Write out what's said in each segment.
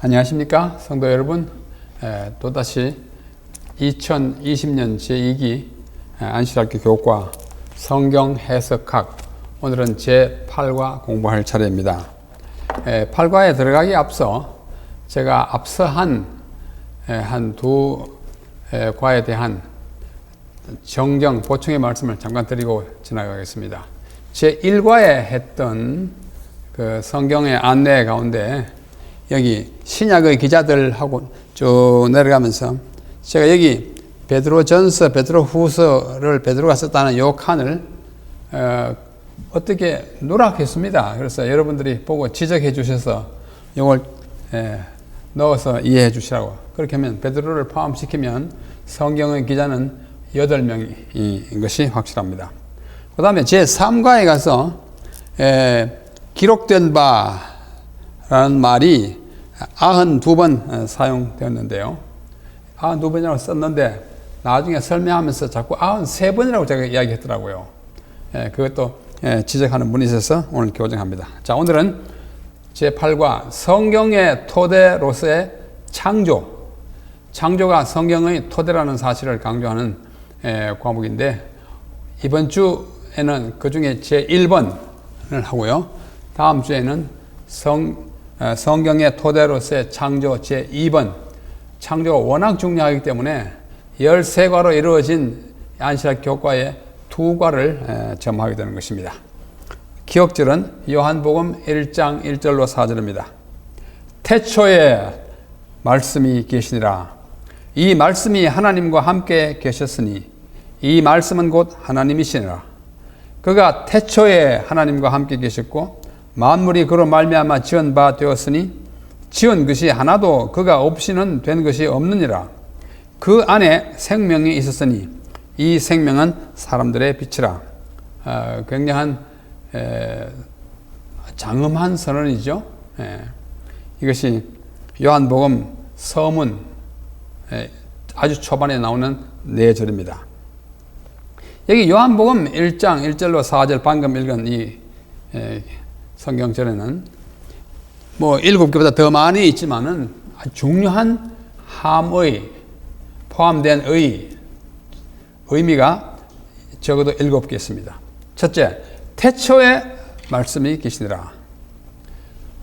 안녕하십니까 성도 여러분. 또다시 2020년 제2기 안시학교 교과 성경 해석학, 오늘은 제8과 공부할 차례입니다. 8과에 들어가기 앞서 제가 앞서 한 두 과에 대한 정정, 보충의 말씀을 잠깐 드리고 지나가겠습니다. 제1과에 했던 그 성경의 안내 가운데 여기 신약의 기자들하고 쭉 내려가면서 제가 여기 베드로전서, 베드로후서를 베드로가 썼다는 요 칸을 어떻게 누락했습니다. 그래서 여러분들이 보고 지적해 주셔서 이걸 넣어서 이해해 주시라고. 그렇게 하면 베드로를 포함시키면 성경의 기자는 8명인 것이 확실합니다. 그 다음에 제3과에 가서 기록된 바라는 말이 92번 사용되었는데요. 92번이라고 썼는데 나중에 설명하면서 자꾸 93번이라고 제가 이야기했더라고요. 그것도 지적하는 분이 있어서 오늘 교정합니다. 자, 오늘은 제8과 성경의 토대로서의 창조. 창조가 성경의 토대라는 사실을 강조하는 과목인데, 이번 주에는 그 중에 제1번을 하고요. 다음 주에는 성경의 토대로서의 창조 제2번. 창조가 워낙 중요하기 때문에 13과로 이루어진 안시학 교과의 2과를 점하게 되는 것입니다. 기억절은 요한복음 1장 1절로 4절입니다. 태초에 말씀이 계시니라. 이 말씀이 하나님과 함께 계셨으니 이 말씀은 곧 하나님이시니라. 그가 태초에 하나님과 함께 계셨고 만물이 그로 말미암아 지은 바 되었으니 지은 것이 하나도 그가 없이는 된 것이 없느니라. 그 안에 생명이 있었으니 이 생명은 사람들의 빛이라. 굉장한 장엄한 선언이죠. 이것이 요한복음 서문 아주 초반에 나오는 4절입니다. 여기 요한복음 1장 1절로 4절 방금 읽은 이 성경절에는 뭐 7개보다 더 많이 있지만은 아주 중요한 함의 포함된 의미가 적어도 7개 있습니다. 첫째, 태초에 말씀이 계시니라.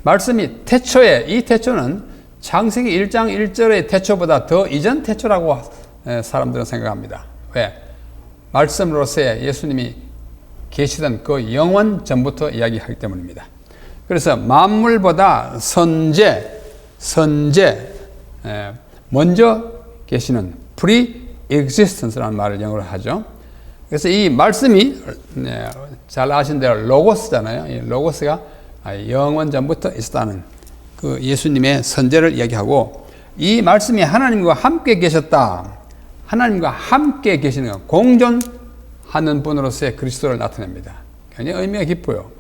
말씀이 태초에, 이 태초는 창세기 1장 1절의 태초보다 더 이전 태초라고 사람들은 생각합니다. 왜? 말씀으로서의 예수님이 계시던 그 영원 전부터 이야기하기 때문입니다. 그래서 만물보다 먼저 계시는 pre-existence라는 말을 영어로 하죠. 그래서 이 말씀이 잘 아신 대로 로고스잖아요. 이 로고스가 영원 전부터 있었다는 그 예수님의 선제를 이야기하고, 이 말씀이 하나님과 함께 계셨다. 하나님과 함께 계시는 것, 공존하는 분으로서의 그리스도를 나타냅니다. 굉장히 의미가 깊어요.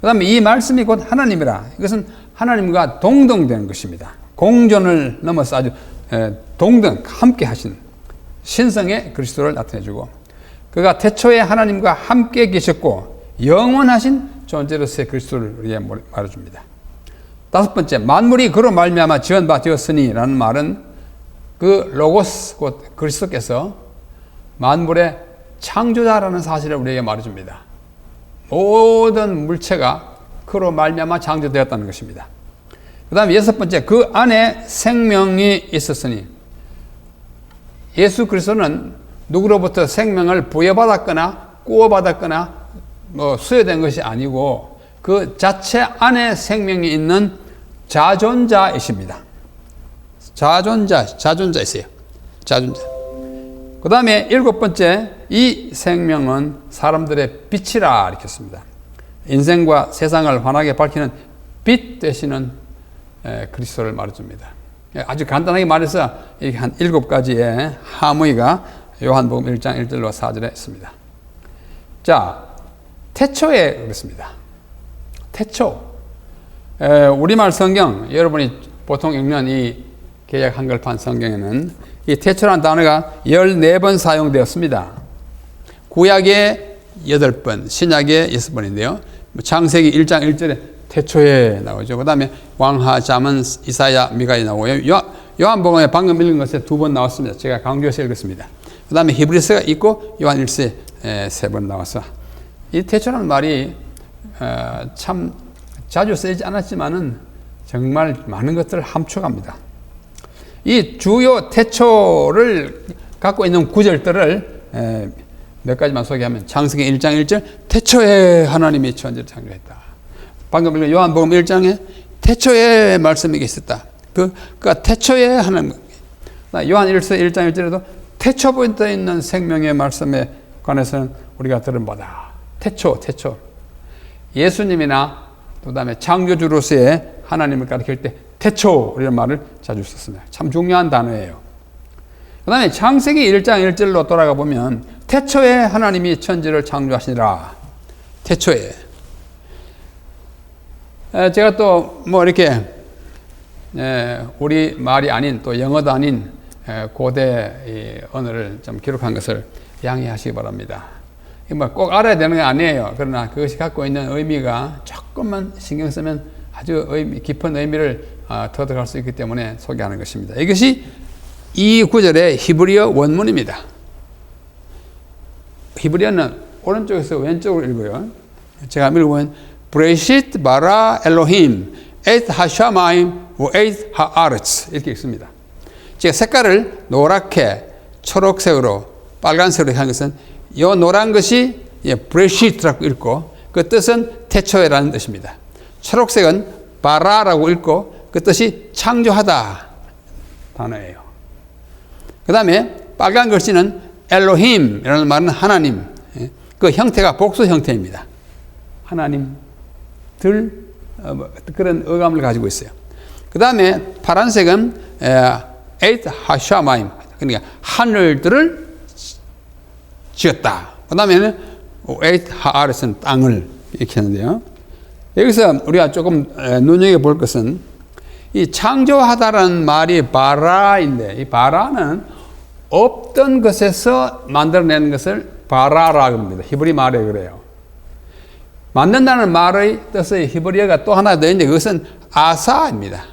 그 다음에 이 말씀이 곧 하나님이라. 이것은 하나님과 동등되는 것입니다. 공존을 넘어서 아주 동등, 함께 하신 신성의 그리스도를 나타내주고, 그가 태초에 하나님과 함께 계셨고 영원하신 존재로서의 그리스도를 우리에게 말해줍니다. 5번째, 만물이 그로 말미암아 지은 바 되었으니 라는 말은 그 로고스 곧 그리스도께서 만물의 창조자라는 사실을 우리에게 말해줍니다. 모든 물체가 그로 말미암아 창조되었다는 것입니다. 그 다음에 6번째, 그 안에 생명이 있었으니. 예수 그리스도는 누구로부터 생명을 부여받았거나 구원받았거나 수여된 것이 아니고 그 자체 안에 생명이 있는 자존자이십니다. 자존자이세요. 자존자. 그 다음에 7번째, 이 생명은 사람들의 빛이라 이렇게 씁니다. 인생과 세상을 환하게 밝히는 빛 되시는 그리스도를 말해줍니다. 아주 간단하게 말해서 이렇게 한 7가지의 함의가 요한복음 1장 1절로 4절에 있습니다. 자, 태초에 그렇습니다. 태초. 우리말 성경, 여러분이 보통 읽는 이 개역 한글판 성경에는 이 태초라는 단어가 14번 사용되었습니다. 구약에 8번, 신약에 6번인데요. 창세기 1장 1절에 태초에 나오죠. 그 다음에 왕하, 잠언, 이사야, 미가에 나오고요. 요한복음에 방금 읽은 것에 2번 나왔습니다. 제가 강조해서 읽었습니다. 그 다음에 히브리서가 있고 요한 1서에 3번 나와서 이 태초라는 말이 참 자주 쓰이지 않았지만은 정말 많은 것들을 함축합니다. 이 주요 태초를 갖고 있는 구절들을 몇 가지만 소개하면 창세기 1장 1절 태초에 하나님이 천지를 창조했다. 방금 읽은 요한복음 1장에 태초에 말씀이 있었다. 그러니까 태초에 하나님. 요한 1서 1장 1절에도 태초부터 있는 생명의 말씀에 관해서는 우리가 들은 바다. 태초. 예수님이나 그다음에 창조주로서의 하나님을 가리킬 때 태초 이런 말을 자주 썼습니다. 참 중요한 단어예요. 그 다음에 창세기 1장 1절로 돌아가 보면 태초에 하나님이 천지를 창조하시니라. 태초에. 제가 또 뭐 이렇게 우리 말이 아닌 또 영어도 아닌 고대 언어를 좀 기록한 것을 양해하시기 바랍니다. 뭐 꼭 알아야 되는 게 아니에요. 그러나 그것이 갖고 있는 의미가 조금만 신경 쓰면 아주 깊은 의미를 터득할 수 있기 때문에 소개하는 것입니다. 이것이 이 구절의 히브리어 원문입니다. 히브리어는 오른쪽에서 왼쪽으로 읽어요. 제가 읽으면 브레시트 바라 엘로힘 에잇 하샤마임 에잇 하아르츠 이렇게 읽습니다. 제가 색깔을 노랗게 초록색으로 빨간색으로 한 것은 이 노란 것이 브레시트라고 읽고 그 뜻은 태초에라는 뜻입니다. 초록색은 바라라고 읽고 그 뜻이 창조하다 단어예요. 그 다음에 빨간 글씨는 엘로힘이라는 말은 하나님. 그 형태가 복수 형태입니다. 하나님들 그런 어감을 가지고 있어요. 그 다음에 파란색은 에이트 하샤마임 그러니까 하늘들을 지었다. 그 다음에는 에이트 하아르스는 땅을 이렇게 하는데요. 여기서 우리가 조금 눈여겨볼 것은 이 창조하다라는 말이 바라인데 이 바라는 없던 것에서 만들어내는 것을 바라라고 합니다. 히브리 말에 그래요. 만든다는 말의 뜻의 히브리어가 또 하나 더 있는데 그것은 아사입니다.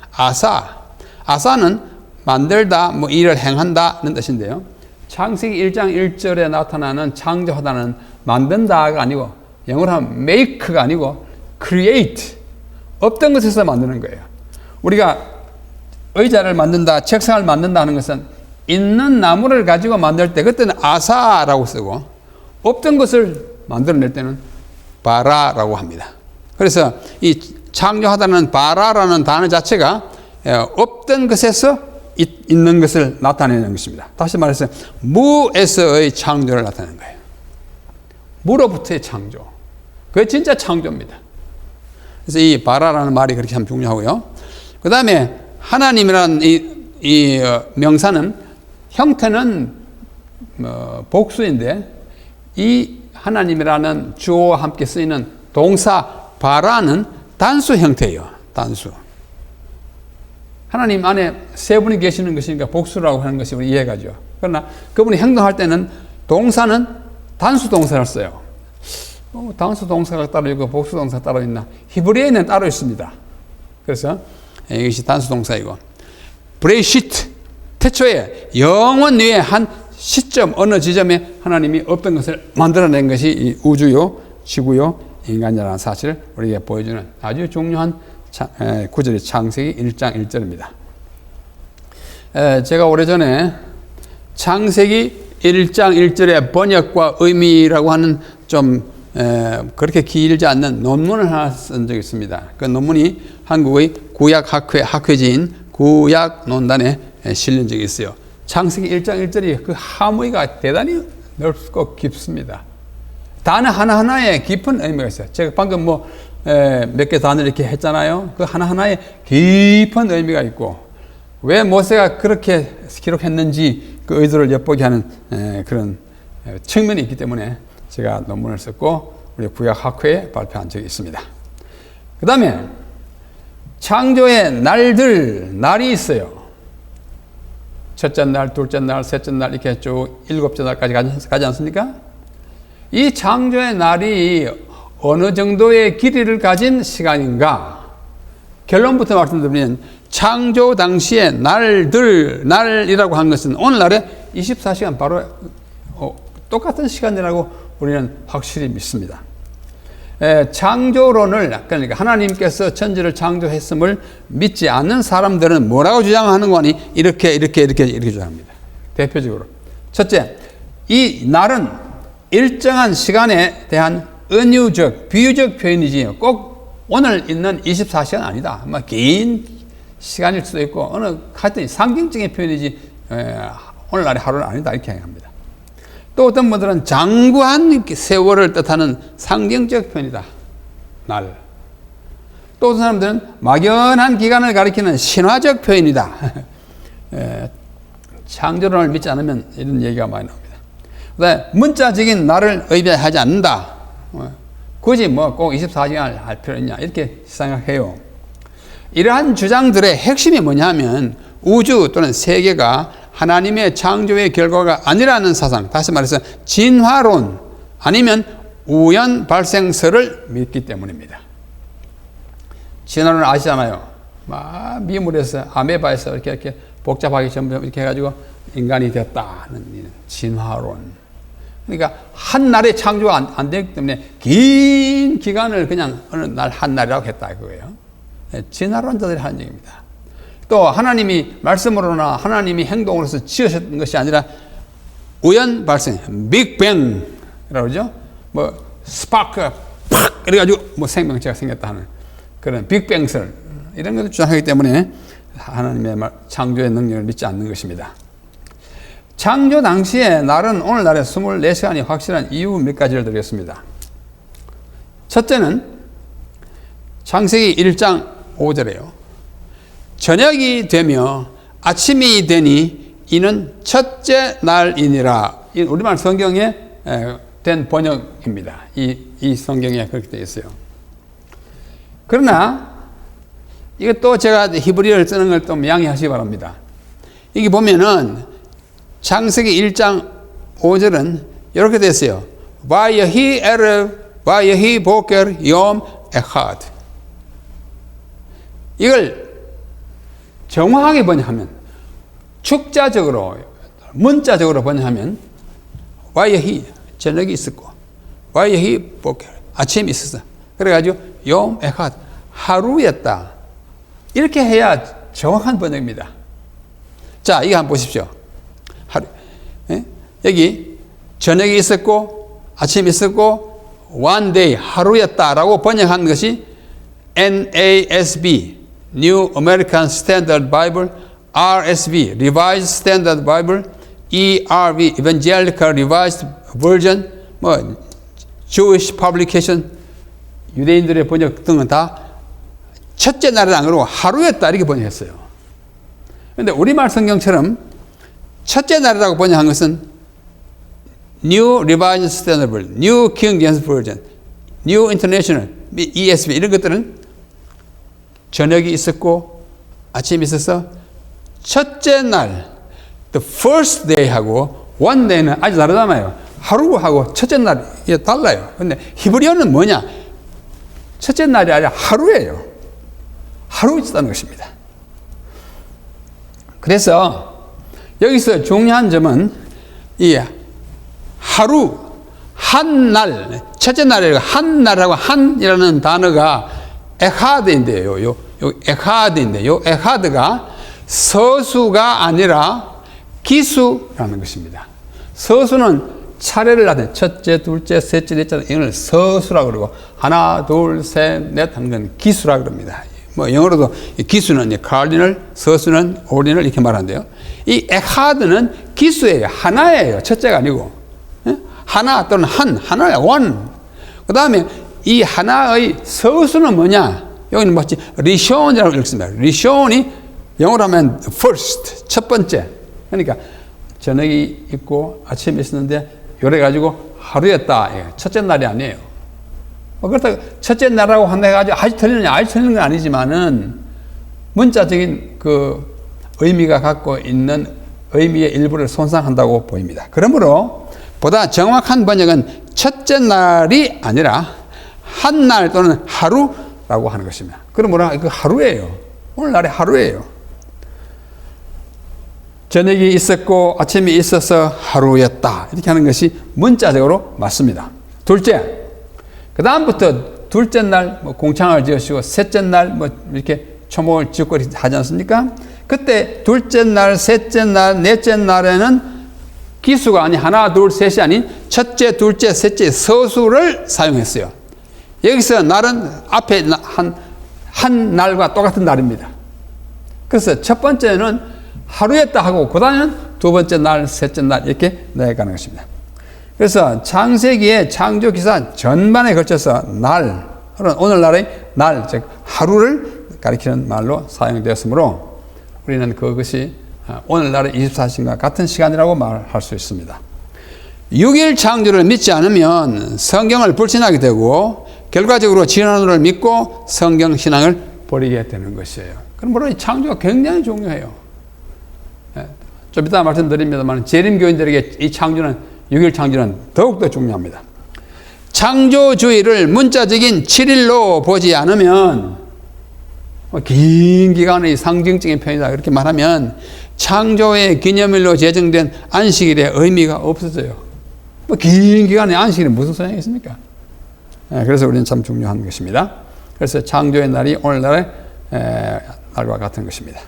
아사는 만들다, 뭐 일을 행한다는 뜻인데요. 창세기 1장 1절에 나타나는 창조하다는 만든다가 아니고 영어로 하면 make가 아니고 create. 없던 것에서 만드는 거예요. 우리가 의자를 만든다, 책상을 만든다 하는 것은 있는 나무를 가지고 만들 때 그때는 아사라고 쓰고 없던 것을 만들어낼 때는 바라라고 합니다. 그래서 이 창조하다는 바라라는 단어 자체가 없던 것에서 있는 것을 나타내는 것입니다. 다시 말해서 무에서의 창조를 나타내는 거예요. 무로부터의 창조. 그게 진짜 창조입니다. 그래서 이 바라라는 말이 그렇게 참 중요하고요. 그 다음에 하나님이라는 이 명사는 형태는 복수인데 이 하나님이라는 주어와 함께 쓰이는 동사 바라는 단수 형태예요. 단수. 하나님 안에 세 분이 계시는 것이니까 복수라고 하는 것이 우리 이해가죠. 그러나 그분이 행동할 때는 동사는 단수 동사를 써요. 단수 동사가 따로 있고 복수 동사가 따로 있나? 히브리어에는 따로 있습니다. 그래서 이것이 단수 동사이고 브레이시트 태초에 영원 위에 한 시점 어느 지점에 하나님이 없던 것을 만들어낸 것이 이 우주요 지구요 인간이라는 사실을 우리에게 보여주는 아주 중요한 구절이 창세기 1장 1절입니다. 제가 오래전에 창세기 1장 1절의 번역과 의미라고 하는 좀 그렇게 길지 않는 논문을 하나 쓴 적이 있습니다. 그 논문이 한국의 구약학회 학회지인 구약논단에 실린 적이 있어요. 창세기 1장 1절이 그 함의가 대단히 넓고 깊습니다. 단어 하나하나에 깊은 의미가 있어요. 제가 방금 몇 개 단어를 이렇게 했잖아요. 그 하나하나에 깊은 의미가 있고, 왜 모세가 그렇게 기록했는지 그 의도를 엿보게 하는 그런 측면이 있기 때문에 제가 논문을 썼고, 우리 구약학회에 발표한 적이 있습니다. 그 다음에 창조의 날이 있어요. 첫째 날, 둘째 날, 셋째 날 이렇게 쭉 7째 날까지 가지 않습니까? 이 창조의 날이 어느 정도의 길이를 가진 시간인가? 결론부터 말씀드리면 창조 당시의 날이라고 한 것은 오늘날의 24시간 바로 똑같은 시간이라고 우리는 확실히 믿습니다. 창조론을, 그러니까 하나님께서 천지를 창조했음을 믿지 않는 사람들은 뭐라고 주장하는 거니? 이렇게 주장합니다. 대표적으로. 첫째, 이 날은 일정한 시간에 대한 은유적, 비유적 표현이지 꼭 오늘 있는 24시간 아니다. 긴 시간일 수도 있고 하여튼 상징적인 표현이지 오늘날의 하루는 아니다. 이렇게 합니다. 또 어떤 분들은 장구한 세월을 뜻하는 상징적 표현이다. 날. 또 어떤 사람들은 막연한 기간을 가리키는 신화적 표현이다. 창조론을 믿지 않으면 이런 얘기가 많이 나옵니다. 그다음에 문자적인 날을 의미하지 않는다. 굳이 꼭 24시간을 할 필요 있냐 이렇게 생각해요. 이러한 주장들의 핵심이 뭐냐면 우주 또는 세계가 하나님의 창조의 결과가 아니라는 사상, 다시 말해서 진화론 아니면 우연 발생설을 믿기 때문입니다. 진화론을 아시잖아요. 미물에서 아메바에서 이렇게 복잡하게 전부 이렇게 해가지고 인간이 되었다는 진화론. 그러니까 한 날에 창조가 안 되기 때문에 긴 기간을 그냥 어느 날 한 날이라고 했다 그거예요. 진화론자들이 하는 얘기입니다. 또 하나님이 말씀으로나 하나님이 행동으로서 지으셨던 것이 아니라 우연 발생, 빅뱅이라고 그러죠. 스파크 팍 그래가지고 생명체가 생겼다 하는 그런 빅뱅설 이런 것을 주장하기 때문에 하나님의 창조의 능력을 믿지 않는 것입니다. 창조 당시에 날은 오늘날의 24시간이 확실한 이유 몇 가지를 드리겠습니다. 첫째는 창세기 1장 5절이에요. 저녁이 되며 아침이 되니 이는 첫째 날이니라. 우리말 성경에 된 번역입니다. 이 성경에 그렇게 되어 있어요. 그러나 이것도 제가 히브리어를 쓰는 걸 좀 양해하시기 바랍니다. 여기 보면은 창세기 1장 5절은 이렇게 됐어요. 와야히 에르 와야히 보켈 욤 에하드. 이걸 정확하게 번역하면 축자적으로 문자적으로 번역하면 와야히 저녁이 있었고 와야히 보켈 아침이 있었어. 그래가지고 욤 에하드 하루였다. 이렇게 해야 정확한 번역입니다. 자, 이거 한번 보십시오. 여기 저녁이 있었고 아침이 있었고 one day 하루였다라고 번역한 것이 NASB New American Standard Bible, RSV Revised Standard Bible, ERV Evangelical Revised Version, Jewish Publication 유대인들의 번역 등은 다 첫째 날은 안 그러고 하루였다 이렇게 번역했어요. 그런데 우리말 성경처럼 첫째 날이라고 번역한 것은 New Revised Standard Version, New King James Version, New International, ESV 이런 것들은 저녁이 있었고 아침이 있어서 첫째 날, the first day 하고 one day는 아주 다르잖아요. 하루하고 첫째 날이 달라요. 근데 히브리어는 뭐냐? 첫째 날이 아니라 하루예요. 하루 있었다는 것입니다. 그래서 여기서 중요한 점은 이 하루, 한 날, 첫째 날이라고 한 날하고 한이라는 단어가 에하드인데요. 요 에하드인데 요 에하드가 서수가 아니라 기수라는 것입니다. 서수는 차례를 하든 첫째, 둘째, 셋째, 넷째 이걸 서수라고 그러고 하나, 둘, 셋, 넷 하는 건 기수라고 그럽니다. 영어로도 기수는 카디널, 서수는 오디널 이렇게 말하는데요. 이 에하드는 기수예요. 하나예요. 첫째가 아니고. 하나 또는 하나야, 원. 그 다음에 이 하나의 서수는 뭐냐? 여기는 마치 리숀이라고 읽습니다. 리숀이 영어로 하면 first, 첫 번째. 그러니까 저녁이 있고 아침이 있었는데 요래 가지고 하루였다. 첫째 날이 아니에요. 그렇다고 첫째 날이라고 한다고 아주 틀리느냐? 아주 틀리는 건 아니지만은 문자적인 그 의미가 갖고 있는 의미의 일부를 손상한다고 보입니다. 그러므로 보다 정확한 번역은 첫째 날이 아니라 한 날 또는 하루라고 하는 것입니다. 그럼 뭐라? 그 하루예요. 오늘날의 하루예요. 저녁이 있었고 아침이 있어서 하루였다. 이렇게 하는 것이 문자적으로 맞습니다. 둘째, 그 다음부터 둘째 날 뭐 공창을 지으시고 셋째 날 뭐 이렇게 초목을 지었고 하지 않습니까? 그때 둘째 날, 셋째 날, 넷째 날에는 기수가 아닌 하나, 둘, 셋이 아닌 첫째, 둘째, 셋째 서수를 사용했어요. 여기서 날은 앞에 한 날과 똑같은 날입니다. 그래서 첫 번째는 하루였다 하고 그 다음에는 두 번째 날, 셋째 날 이렇게 나아가는 것입니다. 그래서 창세기의 창조 기사 전반에 걸쳐서 날, 오늘날의 날, 즉 하루를 가리키는 말로 사용되었으므로 우리는 그것이 오늘날의 24시간과 같은 시간이라고 말할 수 있습니다. 6일 창조를 믿지 않으면 성경을 불신하게 되고 결과적으로 진화론을 믿고 성경 신앙을 버리게 되는 것이에요. 그럼 물론 이 창조가 굉장히 중요해요. 좀 이따 말씀드립니다만 재림교인들에게 이 창조는 6일 창조는 더욱더 중요합니다. 창조주의를 문자적인 7일로 보지 않으면 긴 기간의 상징적인 표현이다 그렇게 말하면 창조의 기념일로 제정된 안식일의 의미가 없어져요. 긴 기간의 안식일이 무슨 소용이 있습니까? 그래서 우리는 참 중요한 것입니다. 그래서 창조의 날이 오늘날의 날과 같은 것입니다.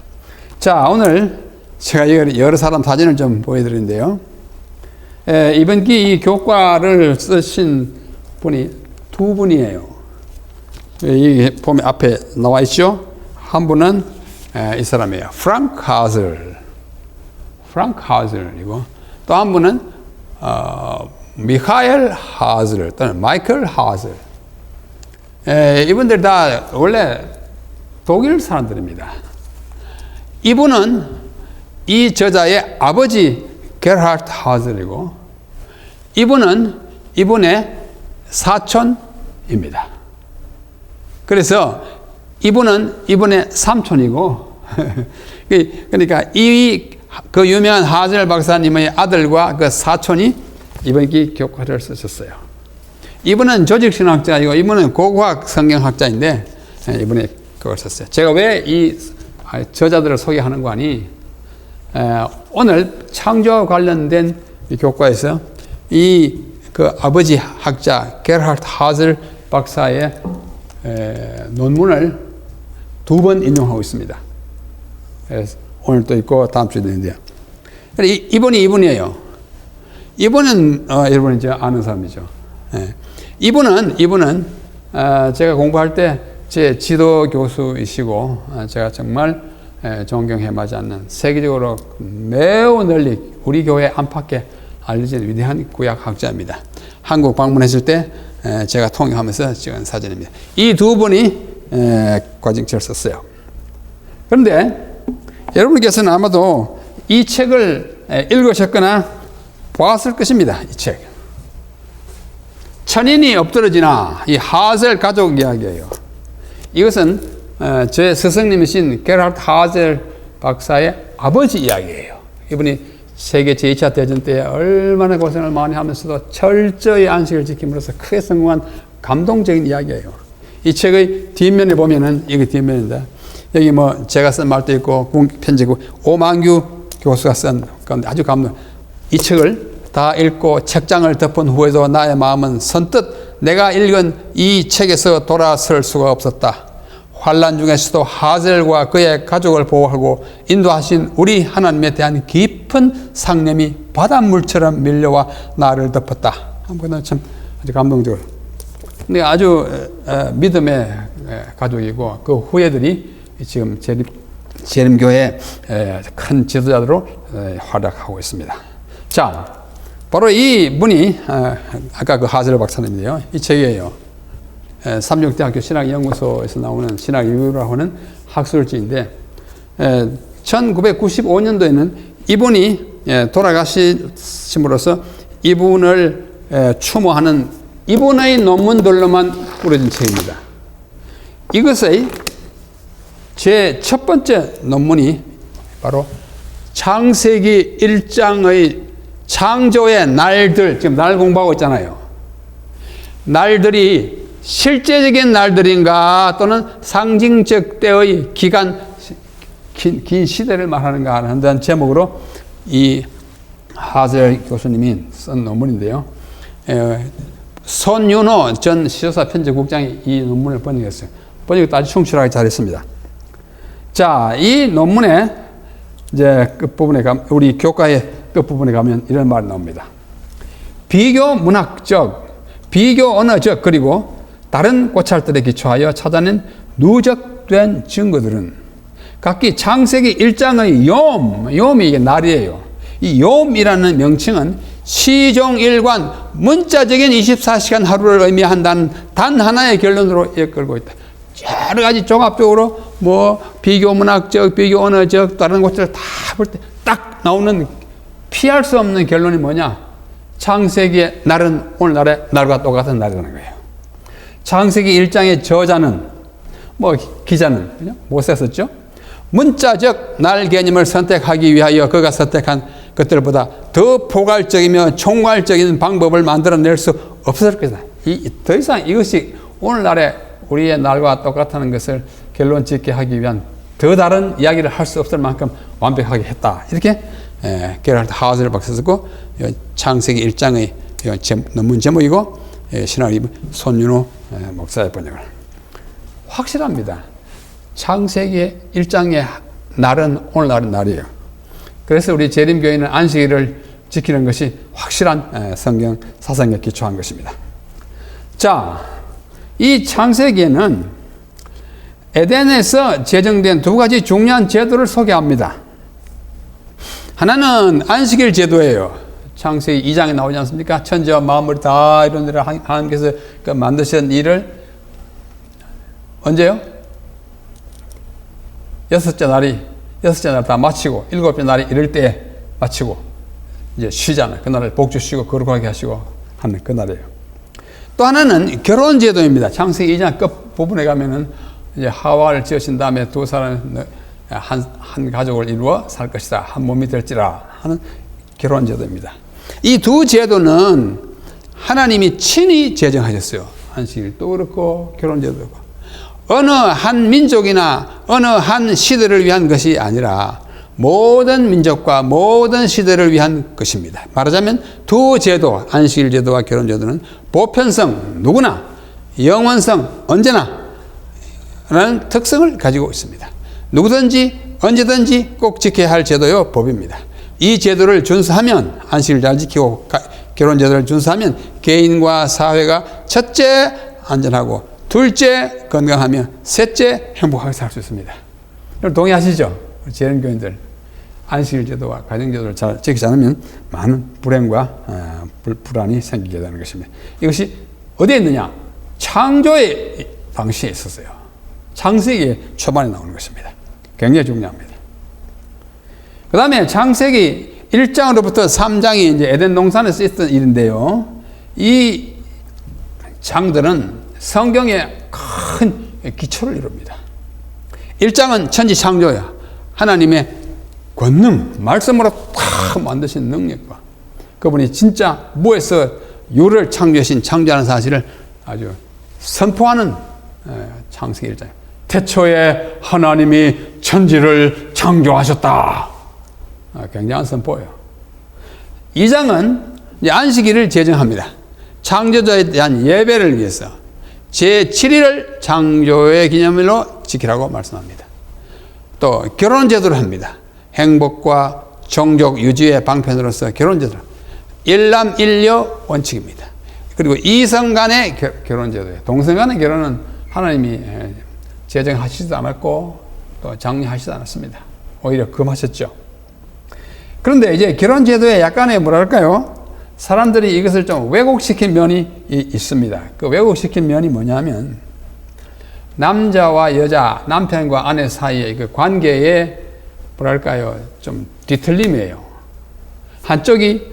자, 오늘 제가 여러 사람 사진을 좀 보여드리는데요. 이번 이 교과를 쓰신 분이 두 분이에요. 이 보면 앞에 나와 있죠. 한 분은 이 사람이에요. 프랑크 하즐이고 또 한 분은 미카엘 하즐 또는 마이클 하즐. 이분들 다 원래 독일 사람들입니다. 이분은 이 저자의 아버지 게르하르트 하즐이고 이분은 이분의 사촌입니다. 그래서 이분은 이분의 삼촌이고 그러니까 그 유명한 하즐 박사님의 아들과 그 사촌이 이번 교과를 쓰셨어요. 이분은 조직신학자이고 이분은 고고학 성경학자인데 이분이 그걸 썼어요. 제가 왜 이 저자들을 소개하는 거 아니? 오늘 창조와 관련된 이 교과에서 그 아버지 학자 게르하르트 하즐 박사의 논문을 두 번 인용하고 있습니다. 오늘 또 있고 다음 주에도 있는데요. 이분이에요. 이분은 여러분이 이제 아는 사람이죠. 이분은 제가 공부할 때 제 지도 교수이시고 제가 정말 존경해 마지 않는 세계적으로 매우 널리 우리 교회 안팎에 알려진 위대한 구약학자입니다. 한국 방문했을 때 제가 통역하면서 찍은 사진입니다. 이 두 분이 과정책을 썼어요. 그런데 여러분께서는 아마도 이 책을 읽으셨거나 보았을 것입니다. 이 책. 천인이 엎드러지나 이 하즐 가족 이야기예요. 이것은 제 스승님이신 게르하르트 하즐 박사의 아버지 이야기예요. 이분이 세계 제2차 대전 때 얼마나 고생을 많이 하면서도 철저히 안식을 지킴으로써 크게 성공한 감동적인 이야기예요. 이 책의 뒷면에 보면은, 이게 뒷면인데, 여기 뭐 제가 쓴 말도 있고, 편지고, 오만규 교수가 쓴 건데 아주 감동. 이 책을 다 읽고 책장을 덮은 후에도 나의 마음은 선뜻 내가 읽은 이 책에서 돌아설 수가 없었다. 환난 중에서도 하즐과 그의 가족을 보호하고 인도하신 우리 하나님에 대한 깊은 상념이 바닷물처럼 밀려와 나를 덮었다. 한번 참 아주 감동적으로. 근데 아주 믿음의 가족이고 그 후예들이 지금 재림교회 큰 지도자들로 활약하고 있습니다. 자, 바로 이 분이 아까 그 하즐 박사님인데요. 이 책이에요. 삼육대학교 신학연구소에서 나오는 신학이유라고 하는 학술지인데 1995년도에는 이분이 돌아가심으로써 이분을 추모하는 이분의 논문들로만 꾸려진 책입니다. 이것의 제 첫 번째 논문이 바로 창세기 1장의 창조의 날들, 지금 날 공부하고 있잖아요. 날들이 실제적인 날들인가 또는 상징적 때의 기간, 긴 시대를 말하는가 하는 제목으로 이 하젤 교수님이 쓴 논문인데요. 손윤호 전 시조사 편집국장이 이 논문을 번역했어요. 번역도 아주 충실하게 잘했습니다. 자, 이 논문의 이제 끝부분에 우리 교과의 끝부분에 가면 이런 말이 나옵니다. 비교 문학적, 비교 언어적, 그리고 다른 고찰들에 기초하여 찾아낸 누적된 증거들은 각기 창세기 1장의 욤이 이게 날이에요. 이 욤이라는 명칭은 시종일관 문자적인 24시간 하루를 의미한다는 단 하나의 결론으로 이끌고 있다. 여러 가지 종합적으로 비교 문학적, 비교 언어적, 다른 것들을 다 볼 때 딱 나오는 피할 수 없는 결론이 뭐냐? 창세기의 날은 오늘날의 날과 똑같은 날이라는 거예요. 창세기 1장의 저자는, 기자는, 그죠? 모세가 썼죠? 문자적 날 개념을 선택하기 위하여 그가 선택한 것들보다 더 포괄적이며 총괄적인 방법을 만들어낼 수 없을 것이다. 더 이상 이것이 오늘날의 우리의 날과 똑같다는 것을 결론 짓게 하기 위한 더 다른 이야기를 할 수 없을 만큼 완벽하게 했다. 이렇게 게랄트 하우젤 박사 썼고, 창세기 1장의 논문 제목이고, 신학의 손윤호 목사의 번역을. 확실합니다. 창세기 1장의 날은 오늘날의 날이에요. 그래서 우리 재림교회는 안식일을 지키는 것이 확실한 성경 사상에 기초한 것입니다. 자, 이 창세기에는 에덴에서 제정된 두 가지 중요한 제도를 소개합니다. 하나는 안식일 제도예요. 창세기 2장에 나오지 않습니까? 천지와 만물이 다 이런 데를 하나님께서 만드신 일을 언제요? 여섯째 날 다 마치고 일곱째 날이 이럴 때 마치고 이제 쉬잖아요. 그날을 복주 쉬고 거룩하게 하시고 하는 그날이에요. 또 하나는 결혼 제도입니다. 창세기 2장 끝 부분에 가면은 이제 하와를 지으신 다음에 두 사람은 한 가족을 이루어 살 것이다. 한 몸이 될지라 하는 결혼 제도입니다. 이 두 제도는 하나님이 친히 제정하셨어요. 안식일도 그렇고 결혼 제도도 그렇고. 어느 한 민족이나 어느 한 시대를 위한 것이 아니라 모든 민족과 모든 시대를 위한 것입니다. 말하자면 두 제도, 안식일 제도와 결혼 제도는 보편성, 누구나, 영원성, 언제나 라는 특성을 가지고 있습니다. 누구든지 언제든지 꼭 지켜야 할 제도요 법입니다. 이 제도를 준수하면, 안식일 잘 지키고 결혼 제도를 준수하면 개인과 사회가 첫째 안전하고 둘째 건강하며 셋째 행복하게 살 수 있습니다. 동의하시죠? 재림교인들 안식일 제도와 가정 제도를 잘 지키지 않으면 많은 불행과 불안이 생기게 되는 것입니다. 이것이 어디에 있느냐? 창조의 방식에 있었어요. 창세기 초반에 나오는 것입니다. 굉장히 중요합니다. 그 다음에 창세기 1장으로부터 3장이 이제 에덴 동산에서 있었던 일인데요. 이 장들은 성경의 큰 기초를 이룹니다. 1장은 천지 창조야. 하나님의 권능, 말씀으로 탁 만드신 능력과 그분이 진짜 무에서 유를 창조하신 창조하는 사실을 아주 선포하는 창세기 1장. 태초에 하나님이 천지를 창조하셨다. 굉장한 선포예요. 2장은 안식일을 제정합니다. 창조자에 대한 예배를 위해서 제7일을 창조의 기념일로 지키라고 말씀합니다. 또 결혼제도를 합니다. 행복과 종족 유지의 방편으로서 결혼제도를 일남일녀 원칙입니다. 그리고 이성 간의 결혼제도예요. 동성 간의 결혼은 하나님이 제정하시지도 않았고 또 장려하시지도 않았습니다. 오히려 금하셨죠. 그런데 이제 결혼제도에 약간의 뭐랄까요? 사람들이 이것을 좀 왜곡시킨 면이 있습니다. 그 왜곡시킨 면이 뭐냐면 남자와 여자, 남편과 아내 사이의 그 관계에 뭐랄까요? 좀 뒤틀림이에요. 한쪽이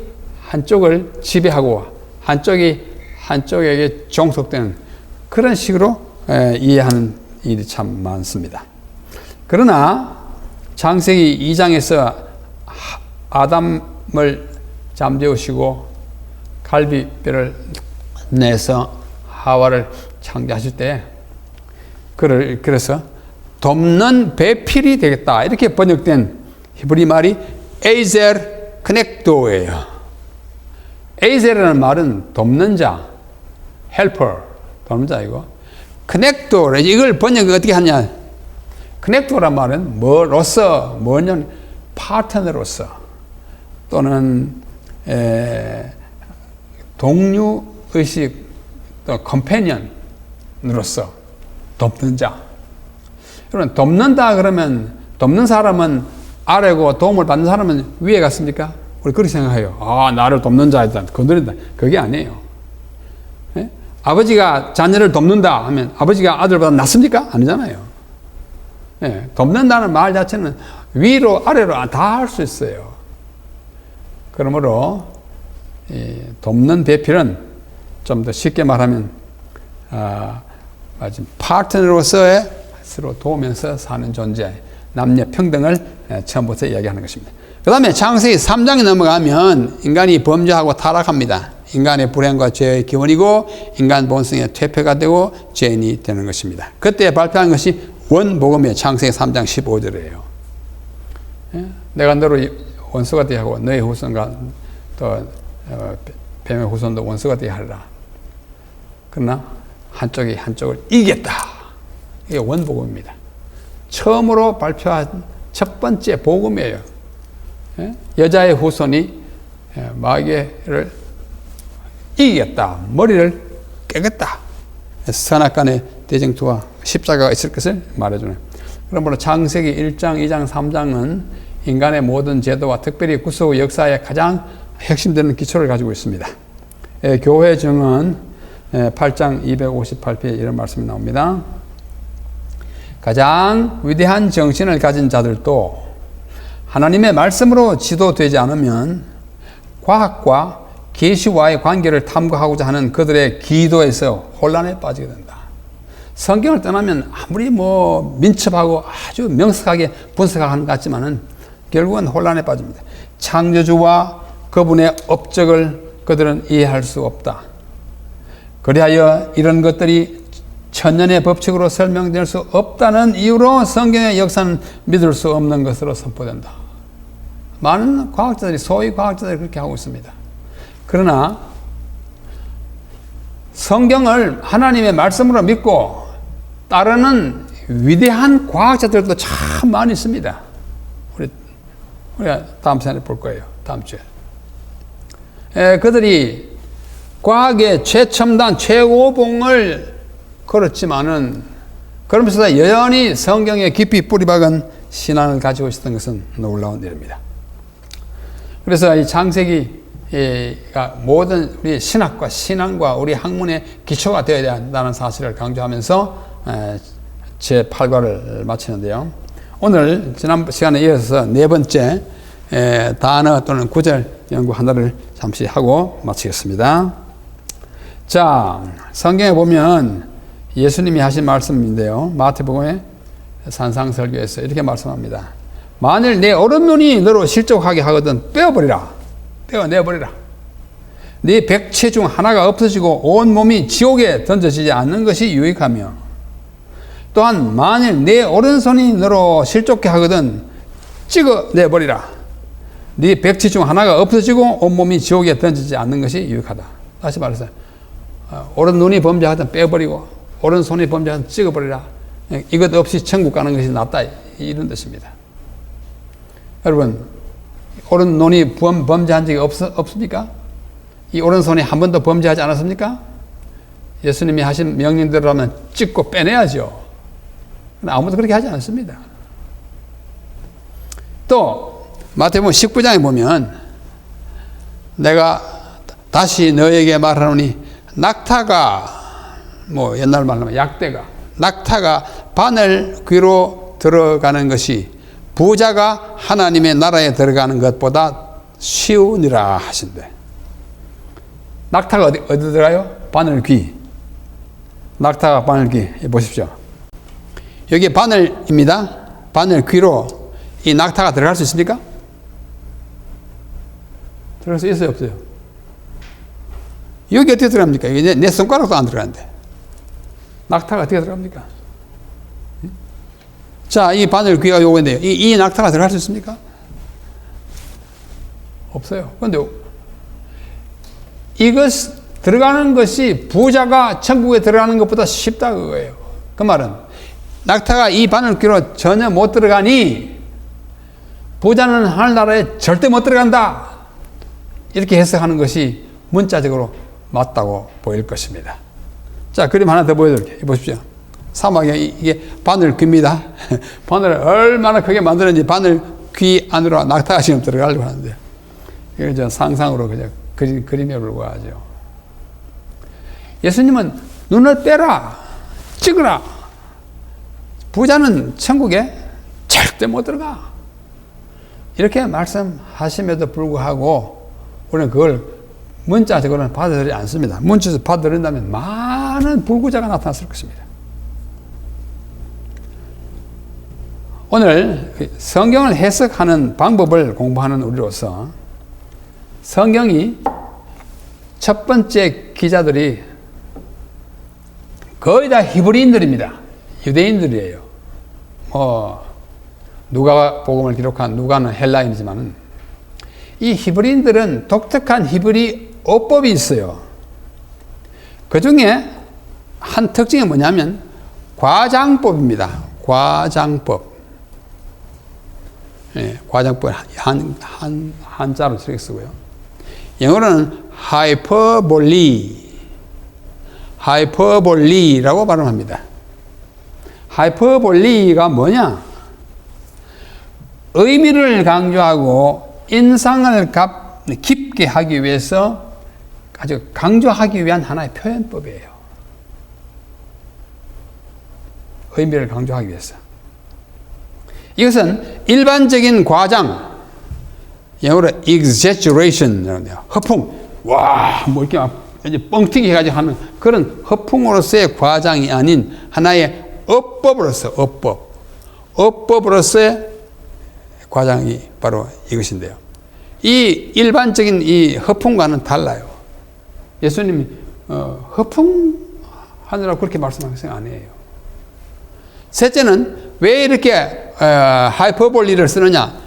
한쪽을 지배하고 한쪽이 한쪽에게 종속되는 그런 식으로 이해하는 일이 참 많습니다. 그러나 창세기 2장에서 아담을 잠재우시고 갈비뼈를 내서 하와를 창조하실 때 그래서 돕는 배필이 되겠다 이렇게 번역된 히브리 말이 에이젤 크넥도예요. 에이젤이라는 말은 돕는 자, 헬퍼, 돕는 자이고 크넥도 이걸 번역을 어떻게 하냐? 크넥도란 말은 뭐로서 뭐냐 파트너로서 또는 동료 의식 또 컴패니언으로서 돕는 자. 여러분 돕는다 그러면 돕는 사람은 아래고 도움을 받는 사람은 위에 갔습니까? 우리 그렇게 생각해요. 아, 나를 돕는 자이다. 건드린다. 그게 아니에요. 예? 아버지가 자녀를 돕는다 하면 아버지가 아들보다 낫습니까? 아니잖아요. 예, 돕는다는 말 자체는 위로 아래로 다 할 수 있어요. 그러므로 돕는 배필은 좀 더 쉽게 말하면 파트너로서의 서로 도우면서 사는 존재, 남녀 평등을 처음부터 이야기하는 것입니다. 그 다음에 창세기 3장에 넘어가면 인간이 범죄하고 타락합니다. 인간의 불행과 죄의 기원이고 인간 본성의 퇴폐가 되고 죄인이 되는 것입니다. 그때 발표한 것이 원복음의 창세기 3장 15절이에요. 내가 너로 원수가 되게 하고 너의 후손과 또 뱀의 후손도 원수가 되게 하리라. 그러나 한쪽이 한쪽을 이기겠다. 이게 원복음입니다. 처음으로 발표한 첫 번째 복음이에요. 여자의 후손이 마귀를 이기겠다. 머리를 깨겠다. 선악간의 대쟁투와 십자가가 있을 것을 말해주는. 그러므로 창세기 1장, 2장, 3장은 인간의 모든 제도와 특별히 구속 역사의 가장 핵심되는 기초를 가지고 있습니다. 교회 정은 8장 258페이지에 이런 말씀이 나옵니다. 가장 위대한 정신을 가진 자들도 하나님의 말씀으로 지도되지 않으면 과학과 계시와의 관계를 탐구하고자 하는 그들의 기도에서 혼란에 빠지게 된다. 성경을 떠나면 아무리 민첩하고 아주 명석하게 분석하는 것 같지만은 결국은 혼란에 빠집니다. 창조주와 그분의 업적을 그들은 이해할 수 없다. 그리하여 이런 것들이 천년의 법칙으로 설명될 수 없다는 이유로 성경의 역사는 믿을 수 없는 것으로 선포된다. 많은 과학자들이, 소위 과학자들이 그렇게 하고 있습니다. 그러나 성경을 하나님의 말씀으로 믿고 따르는 위대한 과학자들도 참 많이 있습니다. 우리가 다음 시간에 볼 거예요. 다음 주에. 그들이 과학의 최첨단 최고봉을 걸었지만은 그러면서 여전히 성경에 깊이 뿌리박은 신앙을 가지고 있었던 것은 놀라운 일입니다. 그래서 이 창세기가 모든 우리 신학과 신앙과 우리 학문의 기초가 되어야 된다는 사실을 강조하면서 제 8과를 마치는데요. 오늘 지난 시간에 이어서 네 번째 단어 또는 구절 연구 하나를 잠시 하고 마치겠습니다. 자, 성경에 보면 예수님이 하신 말씀인데요. 마태복음의 산상설교에서 이렇게 말씀합니다. 만일 내 오른눈이 너로 실족하게 하거든 떼어버리라. 떼어내버리라. 네 백체 중 하나가 없어지고 온 몸이 지옥에 던져지지 않는 것이 유익하며 또한 만일 내 오른손이 너로 실족게 하거든 찍어내버리라. 네 백체 중 하나가 없어지고 온 몸이 지옥에 던지지 않는 것이 유익하다. 다시 말해서 오른눈이 범죄하든 빼버리고 오른손이 범죄하든 찍어버리라. 이것 없이 천국 가는 것이 낫다. 이런 뜻입니다. 여러분, 오른눈이 범죄한 적이 없습니까? 이 오른손이 한 번도 범죄하지 않았습니까? 예수님이 하신 명령대로라면 찍고 빼내야죠. 아무도 그렇게 하지 않습니다. 또 마태복음 19장에 보면 내가 다시 너에게 말하노니 낙타가 옛날 말로 하면 약대가 낙타가 바늘 귀로 들어가는 것이 부자가 하나님의 나라에 들어가는 것보다 쉬우니라 하신대. 낙타가 어디 들어가요? 바늘 귀. 낙타가 바늘 귀. 보십시오. 여기 바늘입니다. 바늘 귀로 이 낙타가 들어갈 수 있습니까? 들어갈 수 있어요, 없어요? 여기 어떻게 들어갑니까? 여기 내 손가락도 안 들어가는데. 낙타가 어떻게 들어갑니까? 자, 이 바늘 귀가 요건데요. 이 낙타가 들어갈 수 있습니까? 없어요. 그런데 이것 들어가는 것이 부자가 천국에 들어가는 것보다 쉽다 그거예요. 그 말은 낙타가 이 바늘 귀로 전혀 못 들어가니 부자는 하늘나라에 절대 못 들어간다. 이렇게 해석하는 것이 문자적으로 맞다고 보일 것입니다. 자, 그림 하나 더 보여드릴게요. 보십시오. 사막에 이게 바늘 귀입니다. 바늘을 얼마나 크게 만드는지 바늘 귀 안으로 낙타가 지금 들어가려고 하는데 이걸 저 상상으로 그냥 그림에 불과하죠. 예수님은 눈을 빼라, 찍으라. 부자는 천국에 절대 못 들어가. 이렇게 말씀하심에도 불구하고 우리는 그걸 문자적으로는 받아들이지 않습니다. 문자에서 받아들인다면 많은 불구자가 나타났을 것입니다. 오늘 성경을 해석하는 방법을 공부하는 우리로서 성경이 첫 번째 기자들이 거의 다 히브리인들입니다. 유대인들이에요. 누가 복음을 기록한 누가는 헬라인이지만은 이 히브리인들은 독특한 히브리 어법이 있어요. 그 중에 한 특징이 뭐냐면 과장법입니다. 과장법. 예, 과장법 한자로 이렇게 쓰고요. 영어로는 하이퍼볼리라고 발음합니다. 하이퍼볼리가 뭐냐? 의미를 강조하고 인상을 깊게 하기 위해서 아주 강조하기 위한 하나의 표현법이에요. 의미를 강조하기 위해서. 이것은 일반적인 과장, 영어로 exaggeration, 허풍, 와, 뭐 이렇게 막 뻥튀기 해가지고 하는 그런 허풍으로서의 과장이 아닌 하나의 어법으로서의 과장이 바로 이것인데요. 이 일반적인 이 허풍과는 달라요. 예수님이 허풍하느라고 그렇게 말씀하는 것은 아니에요. 셋째는 왜 이렇게 하이퍼볼리를 쓰느냐?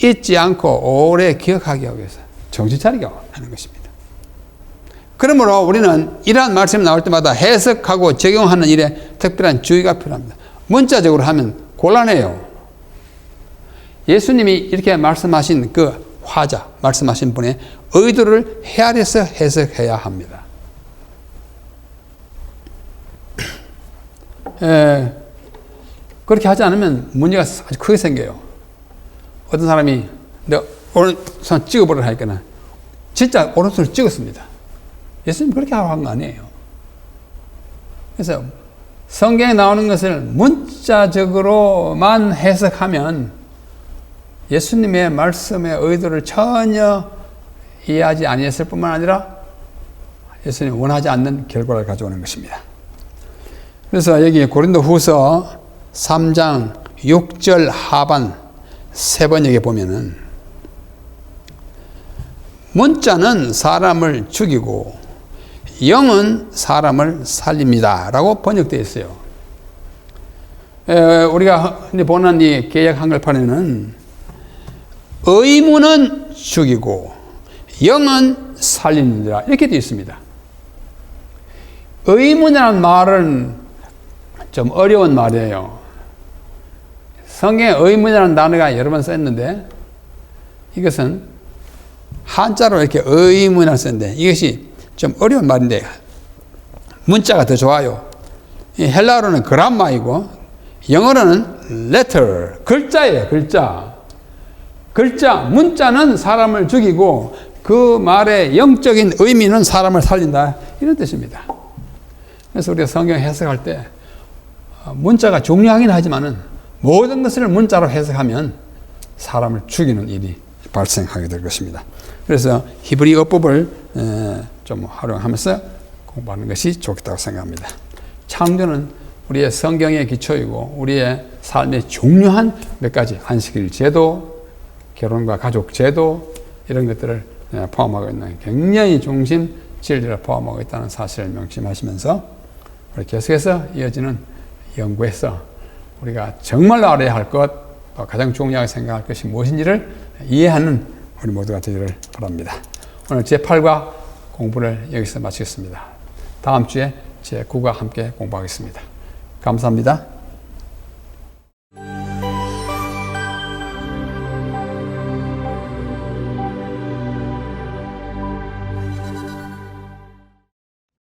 잊지 않고 오래 기억하기 위해서 정신 차리게 하는 것입니다. 그러므로 우리는 이러한 말씀이 나올 때마다 해석하고 적용하는 일에 특별한 주의가 필요합니다. 문자적으로 하면 곤란해요. 예수님이 이렇게 말씀하신 그 화자, 말씀하신 분의 의도를 헤아려서 해석해야 합니다. 그렇게 하지 않으면 문제가 아주 크게 생겨요. 어떤 사람이 내가 오른손 찍어보라 하니까 진짜 오른손을 찍었습니다. 예수님 그렇게 하라고 한 거 아니에요. 그래서 성경에 나오는 것을 문자적으로만 해석하면 예수님의 말씀의 의도를 전혀 이해하지 아니했을 뿐만 아니라 예수님이 원하지 않는 결과를 가져오는 것입니다. 그래서 여기 고린도후서 3장 6절 하반 세 번역에 보면은 문자는 사람을 죽이고 영은 사람을 살립니다 라고 번역되어 있어요. 우리가 보는 이 개역 한글판에는 의문은 죽이고 영은 살리느니라 이렇게 되어 있습니다. 의문이라는 말은 좀 어려운 말이에요. 성경에 의문이라는 단어가 여러 번 썼는데 이것은 한자로 이렇게 의문이라고 썼는데 이것이 좀 어려운 말인데 문자가 더 좋아요. 헬라어로는 그람마이고 영어로는 letter, 글자예요. 글자, 문자는 사람을 죽이고 그 말의 영적인 의미는 사람을 살린다 이런 뜻입니다. 그래서 우리가 성경 해석할 때 문자가 중요하긴 하지만은 모든 것을 문자로 해석하면 사람을 죽이는 일이 발생하게 될 것입니다. 그래서 히브리 어법을 좀 활용하면서 공부하는 것이 좋겠다고 생각합니다. 창조는 우리의 성경의 기초이고 우리의 삶의 중요한 몇 가지 안식일 제도, 결혼과 가족 제도 이런 것들을 포함하고 있는 굉장히 중심 진리를 포함하고 있다는 사실을 명심하시면서 우리 계속해서 이어지는 연구에서 우리가 정말로 알아야 할 것, 또 가장 중요하게 생각할 것이 무엇인지를 이해하는 우리 모두가 되기를 바랍니다. 오늘 제8과 공부를 여기서 마치겠습니다. 다음 주에 제9과 함께 공부하겠습니다. 감사합니다.